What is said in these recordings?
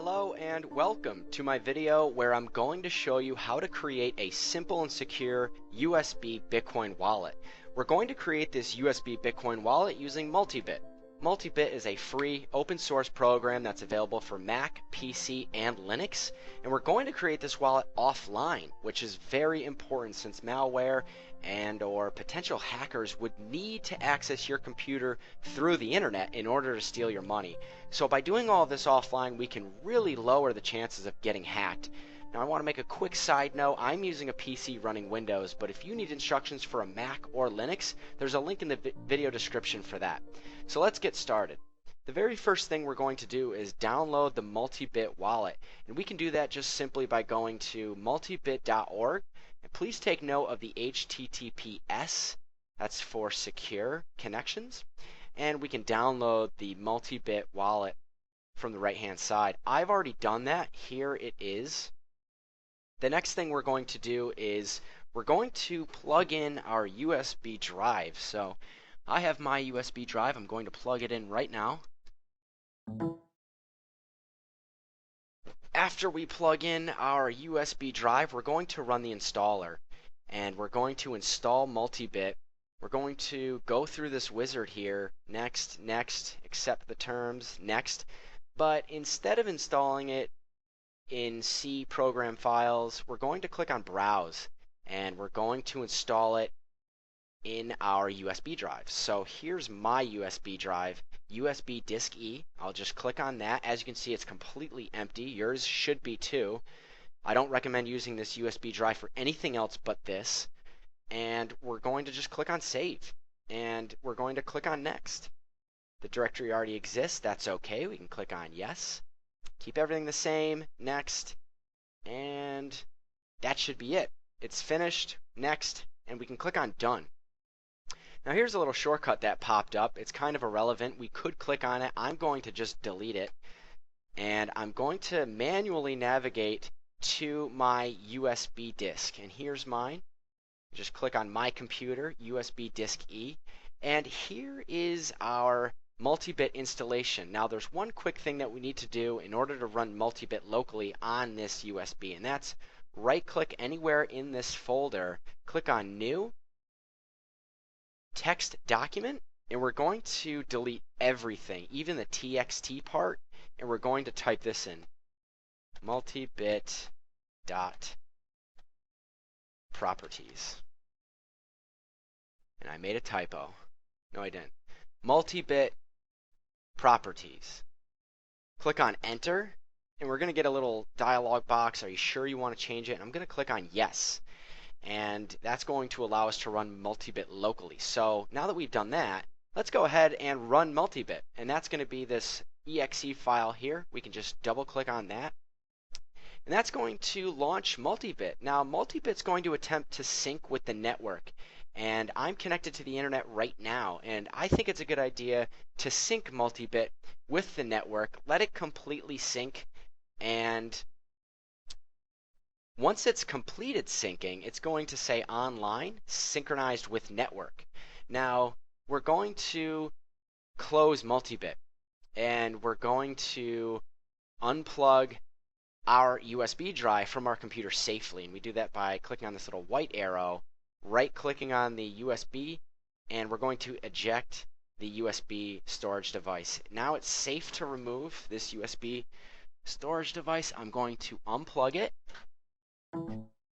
Hello and welcome to my video where I'm going to show you how to create a simple and secure USB Bitcoin wallet. We're going to create this USB Bitcoin wallet using Multibit. Multibit is a free open source program that's available for Mac, PC, and Linux, and we're going to create this wallet offline, which is very important since malware or potential hackers would need to access your computer through the internet in order to steal your money. So by doing all of this offline, we can really lower the chances of getting hacked. Now I want to make a quick side note. I'm using a PC running Windows, but if you need instructions for a Mac or Linux, there's a link in the video description for that. So let's get started. The very first thing we're going to do is download the Multibit wallet, and we can do that just simply by going to multibit.org. And please take note of the HTTPS, that's for secure connections, and we can download the Multibit wallet from the right hand side. I've already done that. Here it is. The next thing we're going to do is we're going to plug in our USB drive. So I have my USB drive. I'm going to plug it in right now. After we plug in our USB drive, we're going to run the installer, and we're going to install Multibit. We're going to go through this wizard here, next, next, accept the terms, next. But instead of installing it in C program files, we're going to click on browse, and we're going to install it in our USB drive. So here's my USB drive, USB disk E. I'll just click on that. As you can see, it's completely empty. Yours should be too. I don't recommend using this USB drive for anything else but this. And we're going to just click on save, and we're going to click on next. The directory already exists. That's okay. We can click on yes. Keep everything the same, next, and that should be it. It's finished, next, and we can click on done. Now here's a little shortcut that popped up. It's kind of irrelevant. We could click on it. I'm going to just delete it, and I'm going to manually navigate to my USB disk, and here's mine. Just click on my computer, USB disk E, and here is our Multibit installation. Now there's one quick thing that we need to do in order to run Multibit locally on this USB, and that's right click anywhere in this folder, click on new, text document, and we're going to delete everything, even the TXT part, and we're going to type this in, multibit dot properties. And I made a typo. No, I didn't. Multibit properties. Click on enter, and we're going to get a little dialog box. Are you sure you want to change it? And I'm going to click on yes, and that's going to allow us to run Multibit locally. So now that we've done that, let's go ahead and run Multibit, and that's going to be this exe file here. We can just double click on that, and that's going to launch Multibit. Now Multibit's going to attempt to sync with the network, and I'm connected to the internet right now, and I think it's a good idea to sync Multibit with the network, let it completely sync, and once it's completed syncing, it's going to say online, synchronized with network. Now we're going to close Multibit, and we're going to unplug our USB drive from our computer safely, and we do that by clicking on this little white arrow, right-clicking on the USB, and we're going to eject the USB storage device. Now it's safe to remove this USB storage device. I'm going to unplug it.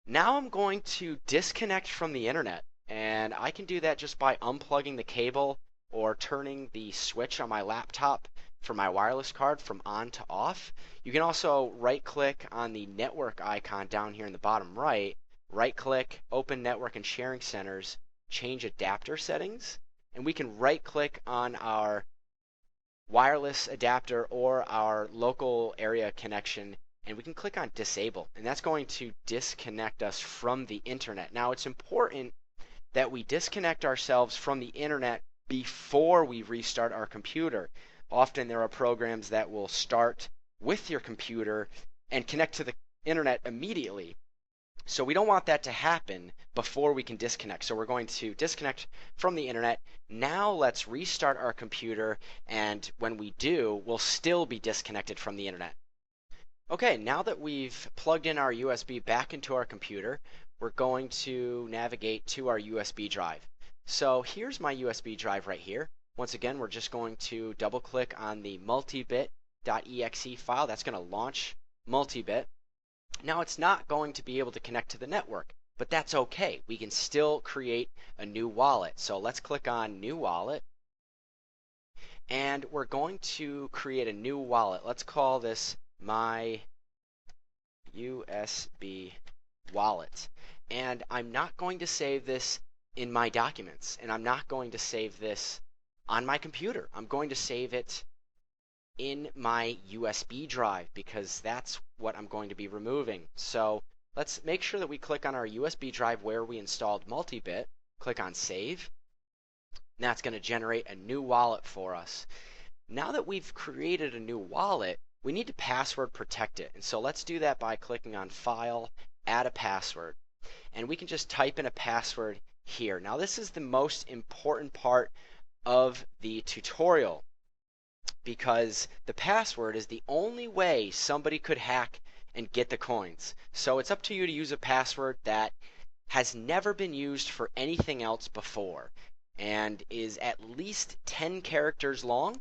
Now I'm going to disconnect from the internet, and I can do that just by unplugging the cable or turning the switch on my laptop for my wireless card from on to off. You can also right-click on the network icon down here in the bottom right, right-click, open network and sharing centers, change adapter settings, and we can right-click on our wireless adapter or our local area connection, and we can click on disable, and that's going to disconnect us from the internet. Now it's important that we disconnect ourselves from the internet before we restart our computer. Often there are programs that will start with your computer and connect to the internet immediately. So we don't want that to happen before we can disconnect. So we're going to disconnect from the internet. Now let's restart our computer, and when we do, we'll still be disconnected from the internet. Okay, now that we've plugged in our USB back into our computer, we're going to navigate to our USB drive. So here's my USB drive right here. Once again, we're just going to double click on the multibit.exe file. That's going to launch multibit. Now it's not going to be able to connect to the network, but that's okay. We can still create a new wallet. So let's click on New Wallet. And we're going to create a new wallet. Let's call this my USB wallet. And I'm not going to save this in my documents, and I'm not going to save this on my computer. I'm going to save it in my USB drive because that's what I'm going to be removing. So let's make sure that we click on our USB drive where we installed Multibit, click on Save, and that's going to generate a new wallet for us. Now that we've created a new wallet, we need to password protect it. And so let's do that by clicking on File, Add a Password. And we can just type in a password here. Now this is the most important part of the tutorial because the password is the only way somebody could hack and get the coins. So it's up to you to use a password that has never been used for anything else before and is at least 10 characters long,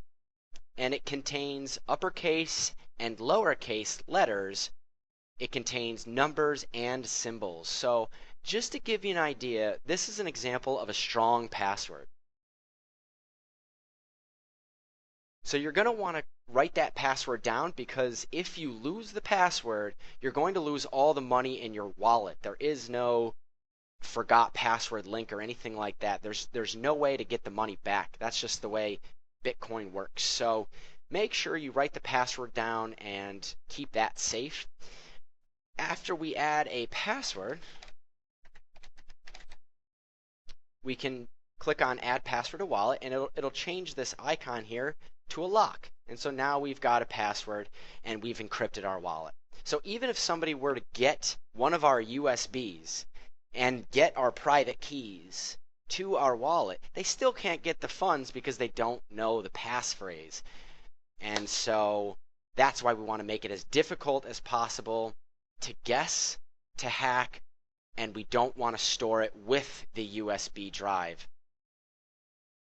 and it contains uppercase and lowercase letters. It contains numbers and symbols. So just to give you an idea, this is an example of a strong password. So you're going to want to write that password down because if you lose the password, you're going to lose all the money in your wallet. There is no forgot password link or anything like that. There's no way to get the money back. That's just the way Bitcoin works. So make sure you write the password down and keep that safe. After we add a password, we can click on Add Password to Wallet, and it'll change this icon here to a lock. And so now we've got a password and we've encrypted our wallet. So even if somebody were to get one of our USBs and get our private keys to our wallet, they still can't get the funds because they don't know the passphrase. And so that's why we want to make it as difficult as possible to guess, to hack, and we don't want to store it with the USB drive.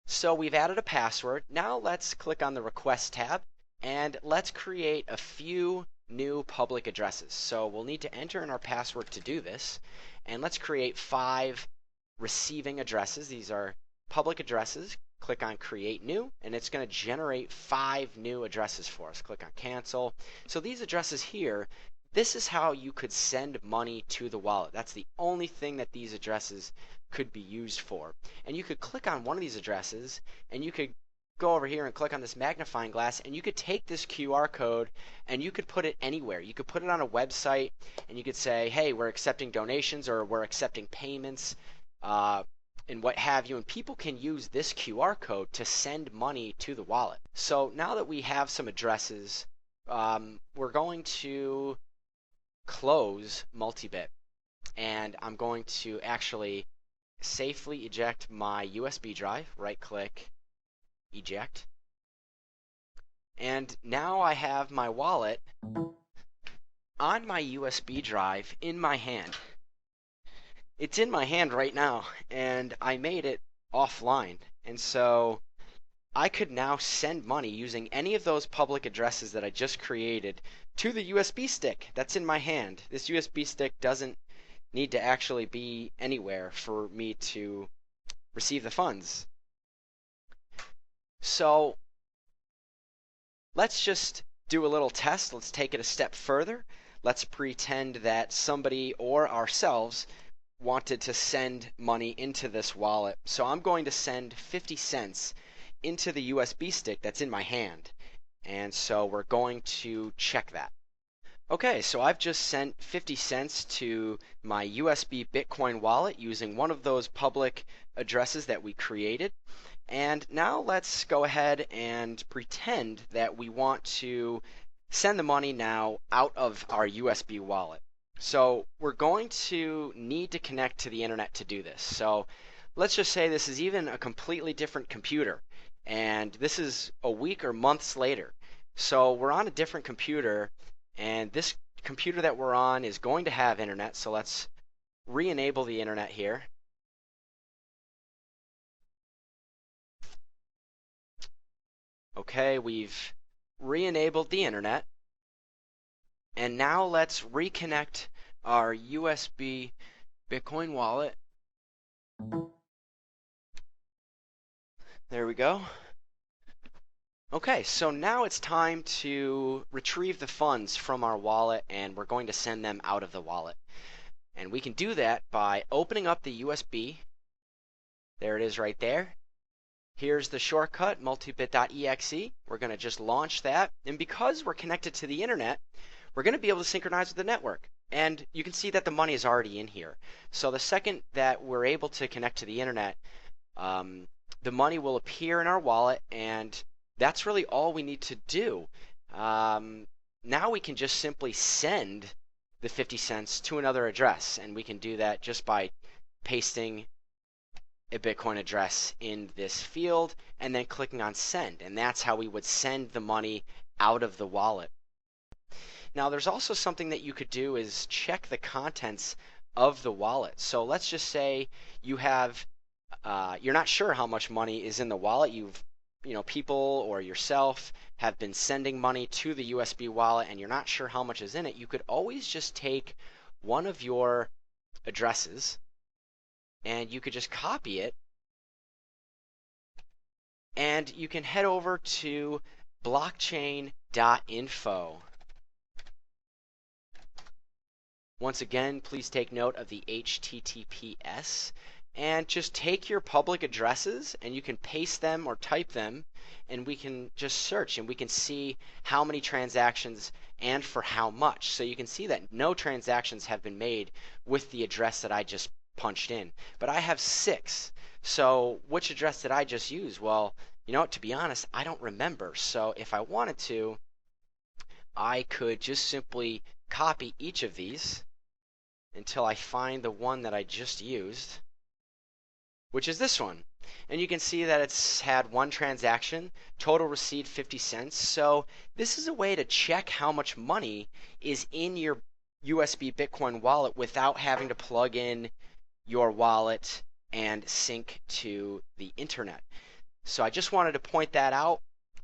So we've added a password. Now let's click on the Request tab and let's create a few new public addresses. So we'll need to enter in our password to do this, and let's create 5 receiving addresses. These are public addresses. Click on Create New, and it's going to generate 5 new addresses for us. Click on Cancel. So these addresses here, this is how you could send money to the wallet. That's the only thing that these addresses could be used for. And you could click on one of these addresses, and you could go over here and click on this magnifying glass, and you could take this QR code and you could put it anywhere. You could put it on a website, and you could say, hey, we're accepting donations or we're accepting payments and what have you, and people can use this QR code to send money to the wallet. So now that we have some addresses, we're going to close Multibit, and I'm going to actually safely eject my USB drive. Right click, eject, and now I have my wallet on my USB drive in my hand. It's in my hand right now, and I made it offline, and so I could now send money using any of those public addresses that I just created to the USB stick that's in my hand. This USB stick doesn't need to actually be anywhere for me to receive the funds. So let's just do a little test. Let's take it a step further. Let's pretend that somebody or ourselves wanted to send money into this wallet. So I'm going to send 50 cents into the USB stick that's in my hand. And so we're going to check that. Okay, so I've just sent 50 cents to my USB Bitcoin wallet using one of those public addresses that we created. And now let's go ahead and pretend that we want to send the money now out of our USB wallet. So we're going to need to connect to the internet to do this. So let's just say this is even a completely different computer, and this is a week or months later. So we're on a different computer, And this computer that we're on is going to have internet, so let's re-enable the internet here. Okay, we've re-enabled the internet. And now let's reconnect our USB Bitcoin wallet. There we go. Okay, so now it's time to retrieve the funds from our wallet, and we're going to send them out of the wallet. And we can do that by opening up the USB. There it is right there. Here's the shortcut, multibit.exe. We're going to just launch that. And because we're connected to the internet, we're going to be able to synchronize with the network. And you can see that the money is already in here. So the second that we're able to connect to the internet, the money will appear in our wallet, and that's really all we need to do. Now we can just simply send the 50 cents to another address, and we can do that just by pasting a Bitcoin address in this field and then clicking on send, and that's how we would send the money out of the wallet. Now there's also something that you could do is check the contents of the wallet. So let's just say you have you're not sure how much money is in the wallet. People or yourself have been sending money to the USB wallet and you're not sure how much is in it. You could always just take one of your addresses and you could just copy it, and you can head over to blockchain.info. Once again, please take note of the HTTPS, and just take your public addresses and you can paste them or type them, and we can just search and we can see how many transactions and for how much. So you can see that no transactions have been made with the address that I just punched in, but I have 6. So which address did I just use? Well, to be honest, I don't remember. So if I wanted to, I could just simply copy each of these until I find the one that I just used, which is this one. And you can see that it's had 1 transaction, total receipt 50 cents. So this is a way to check how much money is in your USB Bitcoin wallet without having to plug in your wallet and sync to the internet. So I just wanted to point that out.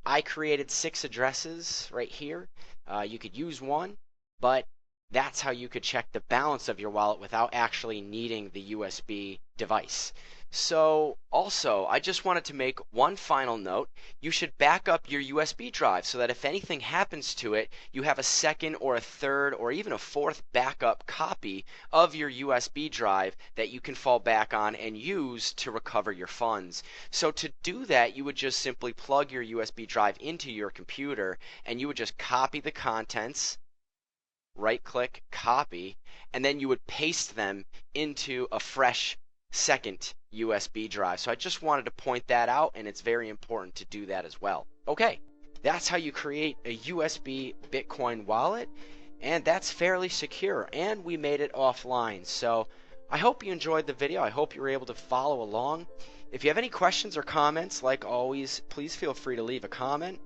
I created 6 addresses right here. You could use one, but that's how you could check the balance of your wallet without actually needing the USB device. So also, I just wanted to make one final note. You should back up your USB drive so that if anything happens to it, you have a second or a third or even a 4th backup copy of your USB drive that you can fall back on and use to recover your funds. So to do that, you would just simply plug your USB drive into your computer and you would just copy the contents, right-click, copy, and then you would paste them into a fresh second USB drive. So I just wanted to point that out, and it's very important to do that as well. Okay, that's how you create a USB Bitcoin wallet, and that's fairly secure, and we made it offline. So I hope you enjoyed the video. I hope you were able to follow along. If you have any questions or comments, like always, please feel free to leave a comment.